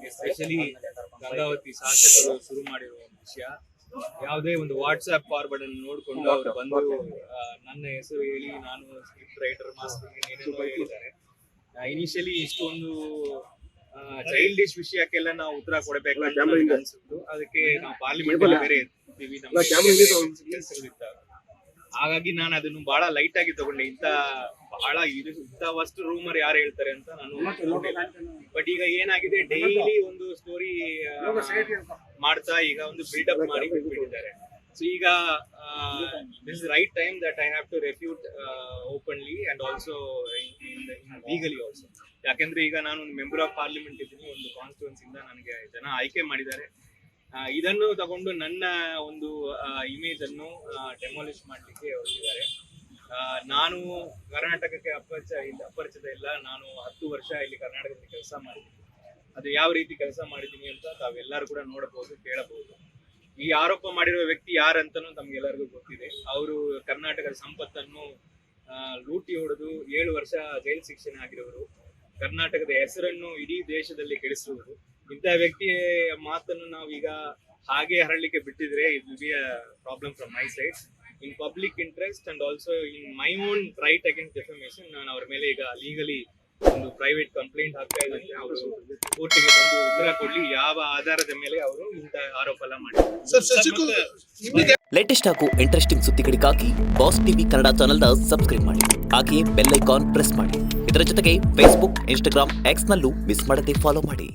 Especially Gangavathi ಶಾಸಕರು ಶುರು ಮಾಡಿರುವ ಒಂದು ವಿಷಯ. ಯಾವುದೇ ಒಂದು ವಾಟ್ಸ್ಆಪ್ ಫಾರ್ವರ್ಡ್ ಅನ್ನು ನೋಡ್ಕೊಂಡು ಅವ್ರು ಬಂದು ನನ್ನ ಹೆಸರು ಹೇಳಿ ನಾನು ಸ್ಕ್ರಿಪ್ಟ್ ರೈಟರ್ ಮಾಸ್ಟರ್ ಏನೇನೋ ಹೇಳಿದ್ದಾರೆ. ಇನಿಷಿಯಲಿ ಇಷ್ಟೊಂದು ಚೈಲ್ಡಿಶ್ ವಿಷಯಕ್ಕೆಲ್ಲ ನಾವು ಉತ್ತರ ಕೊಡಬೇಕಂತ ಅನ್ಸುತ್ತು. ಅದಕ್ಕೆ ನಾವು ಪಾರ್ಲಿಮೆಂಟ್ ಬೇರೆ ಇರ್ತೀವಿ, ನಮ್ಮ ಕೆಲಸಗಳಿರ್ತಾವೆ. ಹಾಗಾಗಿ ನಾನು ಅದನ್ನು ಬಹಳ ಲೈಟ್ ಆಗಿ ತಗೊಂಡೆ. ಇಂಥವಷ್ಟು ರೂಮರ್ ಯಾರು ಹೇಳ್ತಾರೆ ಅಂತ ನಾನು. ಬಟ್ ಈಗ ಏನಾಗಿದೆ, ಡೈಲಿ ಒಂದು ಸ್ಟೋರಿ ಮಾಡ್ತಾ ಈಗ ಒಂದು ಬಿಲ್ಡಪ್ ಮಾಡಿ ಬಿಟ್ಟಿದ್ದಾರೆ. ಸೊ ಈಗ this is right time that I have to refute openly and also legally also. ಯಾಕೆಂದ್ರೆ ಈಗ ನಾನು ಒಂದು ಮೆಂಬರ್ ಆಫ್ ಪಾರ್ಲಿಮೆಂಟ್ ಇದ್ದೀನಿ, ಒಂದು ಕಾನ್ಸ್ಟಿಟ್ಯೂನ್ಸಿ ಇಂದ ನನಗೆ ಜನ ಆಯ್ಕೆ ಮಾಡಿದ್ದಾರೆ. ಇದನ್ನು ತಗೊಂಡು ನನ್ನ ಒಂದು ಇಮೇಜ್ ಅನ್ನು ಡೆಮಾಲಿಷ್ ಮಾಡ್ಲಿಕ್ಕೆ ಹೊರಟಿದ್ದಾರೆ. ನಾನು ಕರ್ನಾಟಕಕ್ಕೆ ಅಪರಿಚಿತ ಇಲ್ಲ. ನಾನು 10 ವರ್ಷ ಇಲ್ಲಿ ಕರ್ನಾಟಕದಲ್ಲಿ ಕೆಲಸ ಮಾಡಿದ್ದೀನಿ. ಅದು ಯಾವ ರೀತಿ ಕೆಲಸ ಮಾಡಿದ್ದೀನಿ ಅಂತ ತಾವೆಲ್ಲರೂ ಕೂಡ ನೋಡಬಹುದು, ಕೇಳಬಹುದು. ಈ ಆರೋಪ ಮಾಡಿರುವ ವ್ಯಕ್ತಿ ಯಾರಂತನೂ ತಮ್ಗೆಲ್ಲರಿಗೂ ಗೊತ್ತಿದೆ. ಅವರು ಕರ್ನಾಟಕದ ಸಂಪತ್ತನ್ನು ಲೂಟಿ ಹೊಡೆದು 7 ವರ್ಷ ಜೈಲು ಶಿಕ್ಷೆ ಆಗಿರುವರು, ಕರ್ನಾಟಕದ ಹೆಸರನ್ನು ಇಡೀ ದೇಶದಲ್ಲಿ ಕೆಡಿಸುವುದು. ಇಂಥ ವ್ಯಕ್ತಿಯ ಮಾತನ್ನು ನಾವೀಗ ಹಾಗೆ ಹರಳಲಿಕ್ಕೆ ಬಿಟ್ಟಿದ್ರೆ it will be a problem from my side. In public interest and also in my own right against defamation ನಾನು ಅವ್ರ ಮೇಲೆ ಈಗ ಲೀಗಲಿ ಒಂದು ಪ್ರೈವೇಟ್ ಕಂಪ್ಲೇಂಟ್ ಹಾಕ್ತಾ ಇದ್ದೀನಿ. ಅವರು ಕೋರ್ಟಿಗೆ ಬಂದು ಉತ್ತರ ಕೊಡ್ಲಿ, ಯಾವ ಆಧಾರದ ಮೇಲೆ ಅವರು ಇಂಥ ಆರೋಪ ಎಲ್ಲ ಮಾಡಿದ್ದಾರೆ. ಲೇಟೆಸ್ಟ್ ಹಾಗೂ ಇಂಟ್ರೆಸ್ಟಿಂಗ್ ಸುದ್ದಿಗಳಿಗಾಗಿ ಬಾಸ್ ಟಿವಿ ಕನ್ನಡ ಚಾನೆಲ್ನ ಸಬ್ಸ್ಕ್ರೈಬ್ ಮಾಡಿ. ಹಾಗೆಯೇ ಬೆಲ್ ಐಕಾನ್ ಪ್ರೆಸ್ ಮಾಡಿ. ಇದರ ಜೊತೆಗೆ ಫೇಸ್ಬುಕ್, ಇನ್ಸ್ಟಾಗ್ರಾಮ್, ಎಕ್ಸ್ ನಲ್ಲೂ ಮಿಸ್ ಮಾಡದೆ ಫಾಲೋ ಮಾಡಿ.